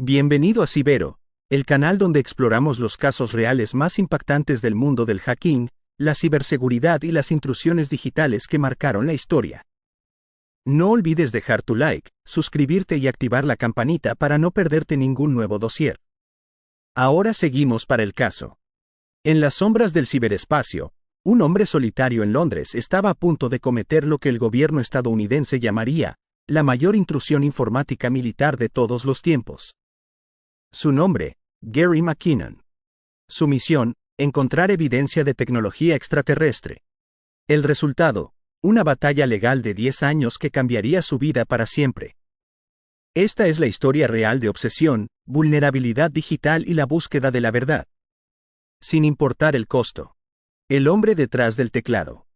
Bienvenido a Cibero, el canal donde exploramos los casos reales más impactantes del mundo del hacking, la ciberseguridad y las intrusiones digitales que marcaron la historia. No olvides dejar tu like, suscribirte y activar la campanita para no perderte ningún nuevo dossier. Ahora seguimos para el caso. En las sombras del ciberespacio, un hombre solitario en Londres estaba a punto de cometer lo que el gobierno estadounidense llamaría la mayor intrusión informática militar de todos los tiempos. Su nombre, Gary McKinnon. Su misión, encontrar evidencia de tecnología extraterrestre. El resultado, una batalla legal de 10 años que cambiaría su vida para siempre. Esta es la historia real de obsesión, vulnerabilidad digital y la búsqueda de la verdad. Sin importar el costo. El hombre detrás del teclado.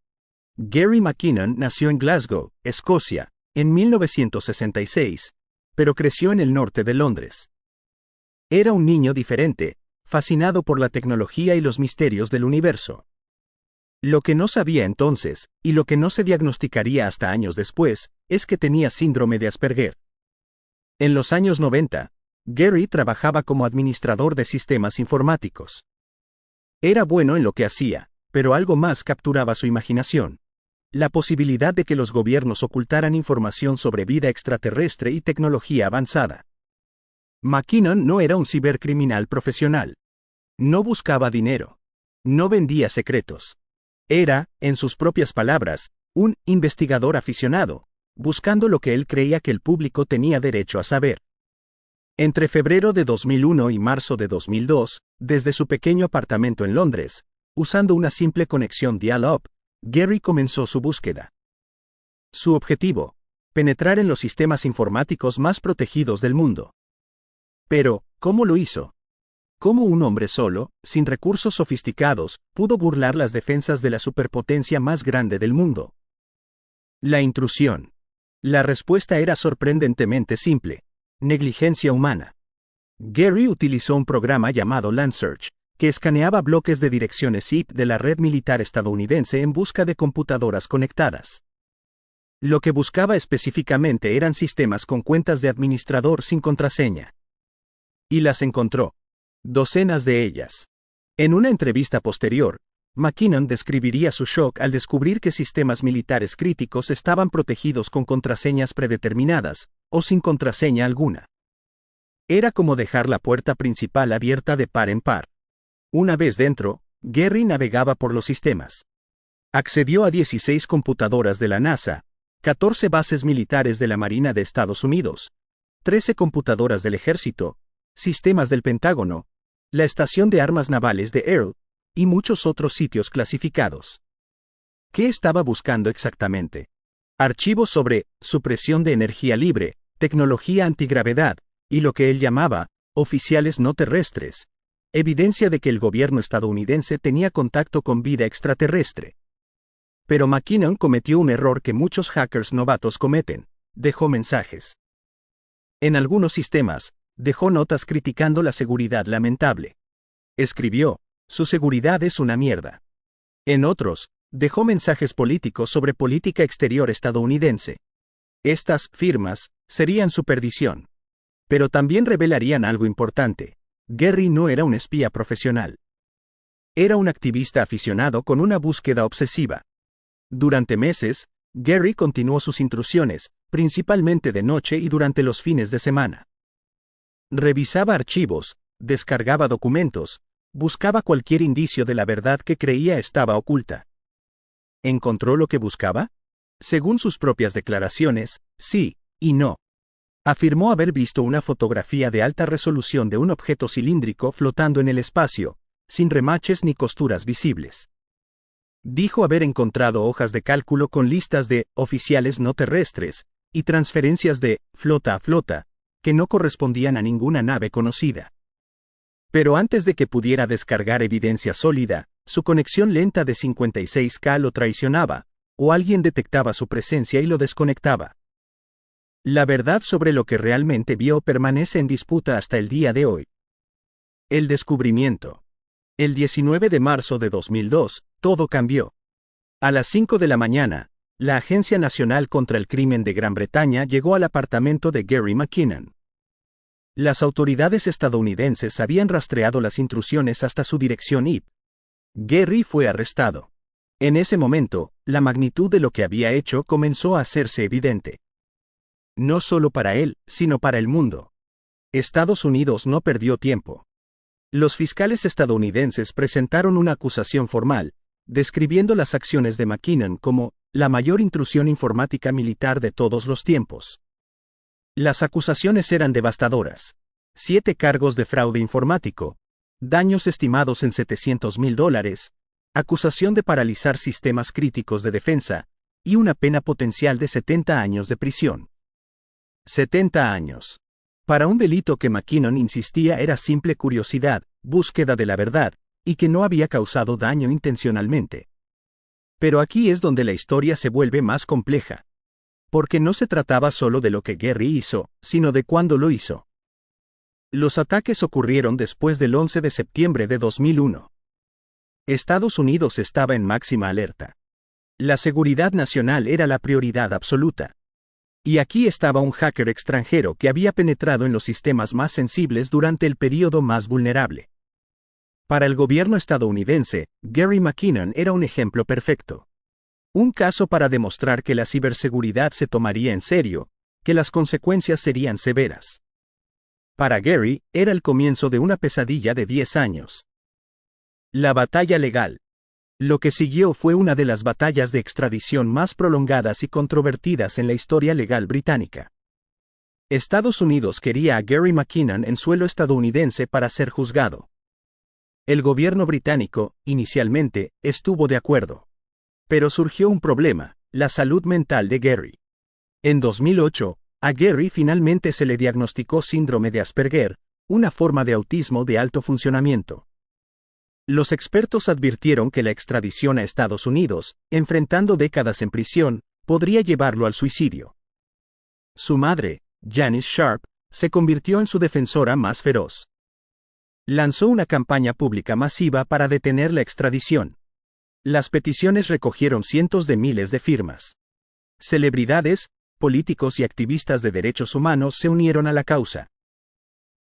Gary McKinnon nació en Glasgow, Escocia, en 1966, pero creció en el norte de Londres. Era un niño diferente, fascinado por la tecnología y los misterios del universo. Lo que no sabía entonces, y lo que no se diagnosticaría hasta años después, es que tenía síndrome de Asperger. En los años 90, Gary trabajaba como administrador de sistemas informáticos. Era bueno en lo que hacía, pero algo más capturaba su imaginación: la posibilidad de que los gobiernos ocultaran información sobre vida extraterrestre y tecnología avanzada. McKinnon no era un cibercriminal profesional. No buscaba dinero. No vendía secretos. Era, en sus propias palabras, un investigador aficionado, buscando lo que él creía que el público tenía derecho a saber. Entre febrero de 2001 y marzo de 2002, desde su pequeño apartamento en Londres, usando una simple conexión dial-up, Gary comenzó su búsqueda. Su objetivo: penetrar en los sistemas informáticos más protegidos del mundo. Pero, ¿cómo lo hizo? ¿Cómo un hombre solo, sin recursos sofisticados, pudo burlar las defensas de la superpotencia más grande del mundo? La intrusión. La respuesta era sorprendentemente simple: negligencia humana. Gary utilizó un programa llamado LandSearch, que escaneaba bloques de direcciones IP de la red militar estadounidense en busca de computadoras conectadas. Lo que buscaba específicamente eran sistemas con cuentas de administrador sin contraseña. Y las encontró. Docenas de ellas. En una entrevista posterior, McKinnon describiría su shock al descubrir que sistemas militares críticos estaban protegidos con contraseñas predeterminadas, o sin contraseña alguna. Era como dejar la puerta principal abierta de par en par. Una vez dentro, Gary navegaba por los sistemas. Accedió a 16 computadoras de la NASA, 14 bases militares de la Marina de Estados Unidos, 13 computadoras del Ejército, sistemas del Pentágono, la estación de armas navales de Earl, y muchos otros sitios clasificados. ¿Qué estaba buscando exactamente? Archivos sobre supresión de energía libre, tecnología antigravedad, y lo que él llamaba oficiales no terrestres, evidencia de que el gobierno estadounidense tenía contacto con vida extraterrestre. Pero McKinnon cometió un error que muchos hackers novatos cometen: dejó mensajes. En algunos sistemas, dejó notas criticando la seguridad lamentable. Escribió: su seguridad es una mierda. En otros, dejó mensajes políticos sobre política exterior estadounidense. Estas firmas serían su perdición. Pero también revelarían algo importante: Gary no era un espía profesional. Era un activista aficionado con una búsqueda obsesiva. Durante meses, Gary continuó sus intrusiones, principalmente de noche y durante los fines de semana. Revisaba archivos, descargaba documentos, buscaba cualquier indicio de la verdad que creía estaba oculta. ¿Encontró lo que buscaba? Según sus propias declaraciones, sí y no. Afirmó haber visto una fotografía de alta resolución de un objeto cilíndrico flotando en el espacio, sin remaches ni costuras visibles. Dijo haber encontrado hojas de cálculo con listas de oficiales no terrestres y transferencias de flota a flota, que no correspondían a ninguna nave conocida. Pero antes de que pudiera descargar evidencia sólida, su conexión lenta de 56K lo traicionaba, o alguien detectaba su presencia y lo desconectaba. La verdad sobre lo que realmente vio permanece en disputa hasta el día de hoy. El descubrimiento. El 19 de marzo de 2002, todo cambió. A las 5 de la mañana, la Agencia Nacional contra el Crimen de Gran Bretaña llegó al apartamento de Gary McKinnon. Las autoridades estadounidenses habían rastreado las intrusiones hasta su dirección IP. Gary fue arrestado. En ese momento, la magnitud de lo que había hecho comenzó a hacerse evidente. No solo para él, sino para el mundo. Estados Unidos no perdió tiempo. Los fiscales estadounidenses presentaron una acusación formal, describiendo las acciones de McKinnon como la mayor intrusión informática militar de todos los tiempos. Las acusaciones eran devastadoras. 7 cargos de fraude informático, daños estimados en $700,000, acusación de paralizar sistemas críticos de defensa, y una pena potencial de 70 años de prisión. 70 años. Para un delito que McKinnon insistía era simple curiosidad, búsqueda de la verdad, y que no había causado daño intencionalmente. Pero aquí es donde la historia se vuelve más compleja. Porque no se trataba solo de lo que Gary hizo, sino de cuándo lo hizo. Los ataques ocurrieron después del 11 de septiembre de 2001. Estados Unidos estaba en máxima alerta. La seguridad nacional era la prioridad absoluta. Y aquí estaba un hacker extranjero que había penetrado en los sistemas más sensibles durante el período más vulnerable. Para el gobierno estadounidense, Gary McKinnon era un ejemplo perfecto. Un caso para demostrar que la ciberseguridad se tomaría en serio, que las consecuencias serían severas. Para Gary, era el comienzo de una pesadilla de 10 años. La batalla legal. Lo que siguió fue una de las batallas de extradición más prolongadas y controvertidas en la historia legal británica. Estados Unidos quería a Gary McKinnon en suelo estadounidense para ser juzgado. El gobierno británico, inicialmente, estuvo de acuerdo. Pero surgió un problema, la salud mental de Gary. En 2008, a Gary finalmente se le diagnosticó síndrome de Asperger, una forma de autismo de alto funcionamiento. Los expertos advirtieron que la extradición a Estados Unidos, enfrentando décadas en prisión, podría llevarlo al suicidio. Su madre, Janice Sharp, se convirtió en su defensora más feroz. Lanzó una campaña pública masiva para detener la extradición. Las peticiones recogieron cientos de miles de firmas. Celebridades, políticos y activistas de derechos humanos se unieron a la causa.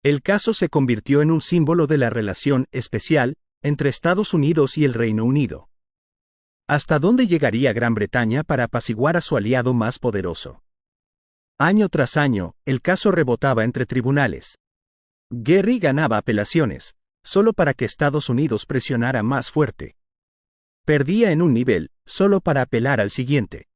El caso se convirtió en un símbolo de la relación especial entre Estados Unidos y el Reino Unido. ¿Hasta dónde llegaría Gran Bretaña para apaciguar a su aliado más poderoso? Año tras año, el caso rebotaba entre tribunales. Gary ganaba apelaciones, solo para que Estados Unidos presionara más fuerte. Perdía en un nivel, solo para apelar al siguiente.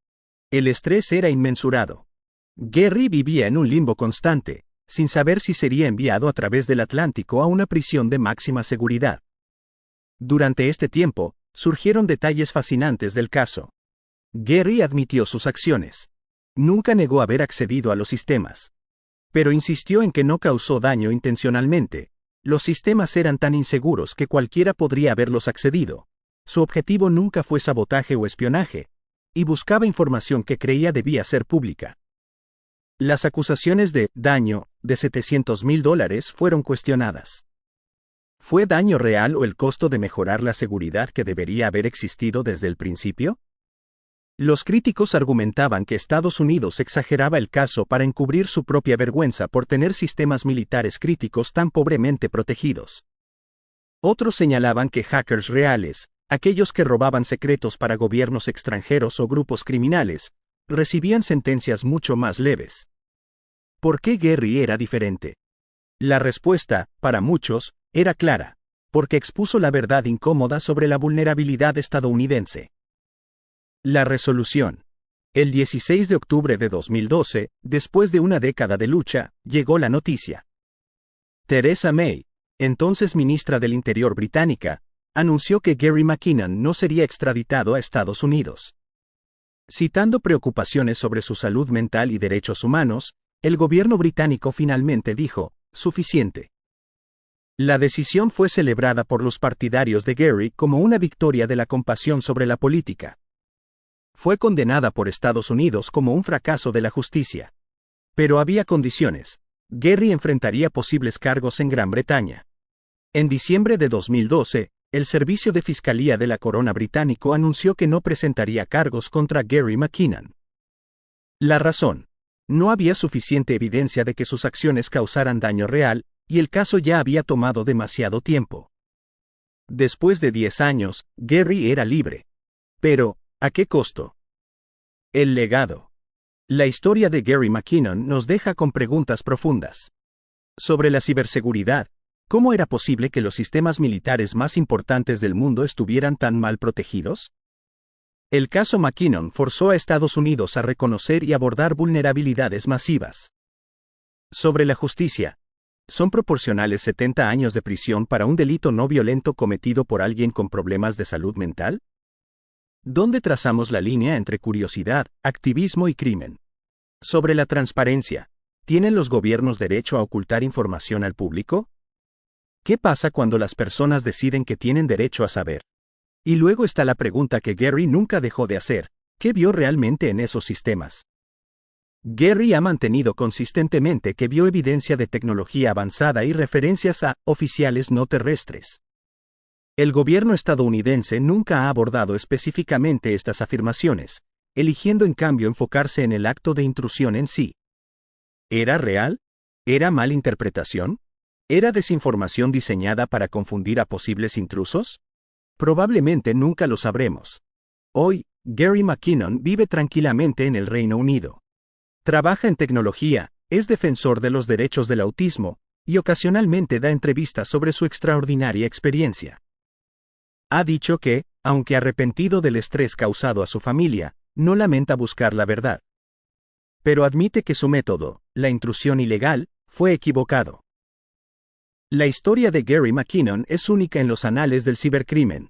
El estrés era inmensurado. Gary vivía en un limbo constante, sin saber si sería enviado a través del Atlántico a una prisión de máxima seguridad. Durante este tiempo, surgieron detalles fascinantes del caso. Gary admitió sus acciones. Nunca negó haber accedido a los sistemas. Pero insistió en que no causó daño intencionalmente. Los sistemas eran tan inseguros que cualquiera podría haberlos accedido. Su objetivo nunca fue sabotaje o espionaje, y buscaba información que creía debía ser pública. Las acusaciones de daño de $700,000 fueron cuestionadas. ¿Fue daño real o el costo de mejorar la seguridad que debería haber existido desde el principio? Los críticos argumentaban que Estados Unidos exageraba el caso para encubrir su propia vergüenza por tener sistemas militares críticos tan pobremente protegidos. Otros señalaban que hackers reales, aquellos que robaban secretos para gobiernos extranjeros o grupos criminales, recibían sentencias mucho más leves. ¿Por qué Gary era diferente? La respuesta, para muchos, era clara, porque expuso la verdad incómoda sobre la vulnerabilidad estadounidense. La resolución. El 16 de octubre de 2012, después de una década de lucha, llegó la noticia. Theresa May, entonces ministra del Interior británica, anunció que Gary McKinnon no sería extraditado a Estados Unidos. Citando preocupaciones sobre su salud mental y derechos humanos, el gobierno británico finalmente dijo, suficiente. La decisión fue celebrada por los partidarios de Gary como una victoria de la compasión sobre la política. Fue condenada por Estados Unidos como un fracaso de la justicia. Pero había condiciones. Gary enfrentaría posibles cargos en Gran Bretaña. En diciembre de 2012, el Servicio de Fiscalía de la Corona británico anunció que no presentaría cargos contra Gary McKinnon. La razón. No había suficiente evidencia de que sus acciones causaran daño real, y el caso ya había tomado demasiado tiempo. Después de 10 años, Gary era libre. Pero, ¿a qué costo? El legado. La historia de Gary McKinnon nos deja con preguntas profundas. Sobre la ciberseguridad, ¿cómo era posible que los sistemas militares más importantes del mundo estuvieran tan mal protegidos? El caso McKinnon forzó a Estados Unidos a reconocer y abordar vulnerabilidades masivas. Sobre la justicia. ¿Son proporcionales 70 años de prisión para un delito no violento cometido por alguien con problemas de salud mental? ¿Dónde trazamos la línea entre curiosidad, activismo y crimen? Sobre la transparencia. ¿Tienen los gobiernos derecho a ocultar información al público? ¿Qué pasa cuando las personas deciden que tienen derecho a saber? Y luego está la pregunta que Gary nunca dejó de hacer: ¿qué vio realmente en esos sistemas? Gary ha mantenido consistentemente que vio evidencia de tecnología avanzada y referencias a oficiales no terrestres. El gobierno estadounidense nunca ha abordado específicamente estas afirmaciones, eligiendo en cambio enfocarse en el acto de intrusión en sí. ¿Era real? ¿Era malinterpretación? ¿Era desinformación diseñada para confundir a posibles intrusos? Probablemente nunca lo sabremos. Hoy, Gary McKinnon vive tranquilamente en el Reino Unido. Trabaja en tecnología, es defensor de los derechos del autismo, y ocasionalmente da entrevistas sobre su extraordinaria experiencia. Ha dicho que, aunque arrepentido del estrés causado a su familia, no lamenta buscar la verdad. Pero admite que su método, la intrusión ilegal, fue equivocado. La historia de Gary McKinnon es única en los anales del cibercrimen.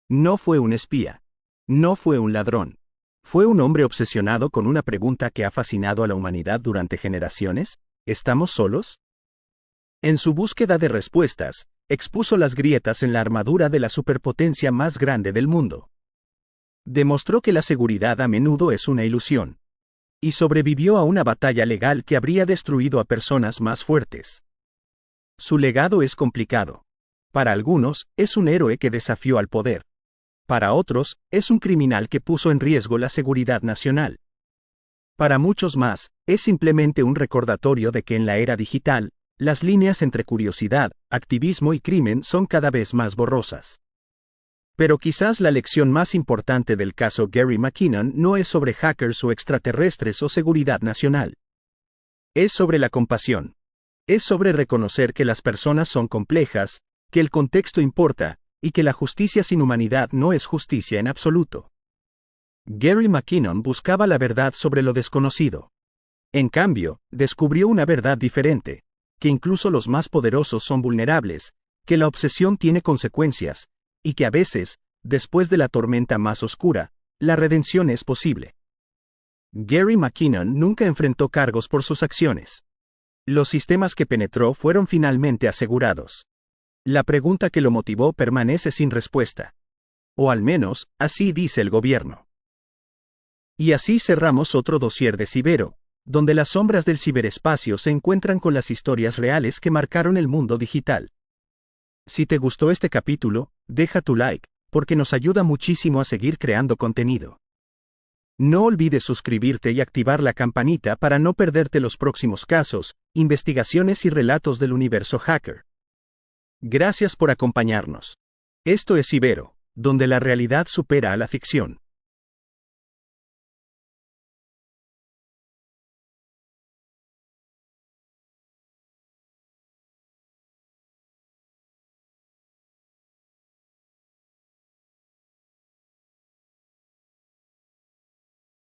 No fue un espía. No fue un ladrón. ¿Fue un hombre obsesionado con una pregunta que ha fascinado a la humanidad durante generaciones? ¿Estamos solos? En su búsqueda de respuestas, expuso las grietas en la armadura de la superpotencia más grande del mundo. Demostró que la seguridad a menudo es una ilusión. Y sobrevivió a una batalla legal que habría destruido a personas más fuertes. Su legado es complicado. Para algunos, es un héroe que desafió al poder. Para otros, es un criminal que puso en riesgo la seguridad nacional. Para muchos más, es simplemente un recordatorio de que en la era digital, las líneas entre curiosidad, activismo y crimen son cada vez más borrosas. Pero quizás la lección más importante del caso Gary McKinnon no es sobre hackers o extraterrestres o seguridad nacional. Es sobre la compasión. Es sobre reconocer que las personas son complejas, que el contexto importa, y que la justicia sin humanidad no es justicia en absoluto. Gary McKinnon buscaba la verdad sobre lo desconocido. En cambio, descubrió una verdad diferente, que incluso los más poderosos son vulnerables, que la obsesión tiene consecuencias, y que a veces, después de la tormenta más oscura, la redención es posible. Gary McKinnon nunca enfrentó cargos por sus acciones. Los sistemas que penetró fueron finalmente asegurados. La pregunta que lo motivó permanece sin respuesta. O al menos, así dice el gobierno. Y así cerramos otro dossier de Cibero, donde las sombras del ciberespacio se encuentran con las historias reales que marcaron el mundo digital. Si te gustó este capítulo, deja tu like, porque nos ayuda muchísimo a seguir creando contenido. No olvides suscribirte y activar la campanita para no perderte los próximos casos, investigaciones y relatos del universo hacker. Gracias por acompañarnos. Esto es Cibero, donde la realidad supera a la ficción.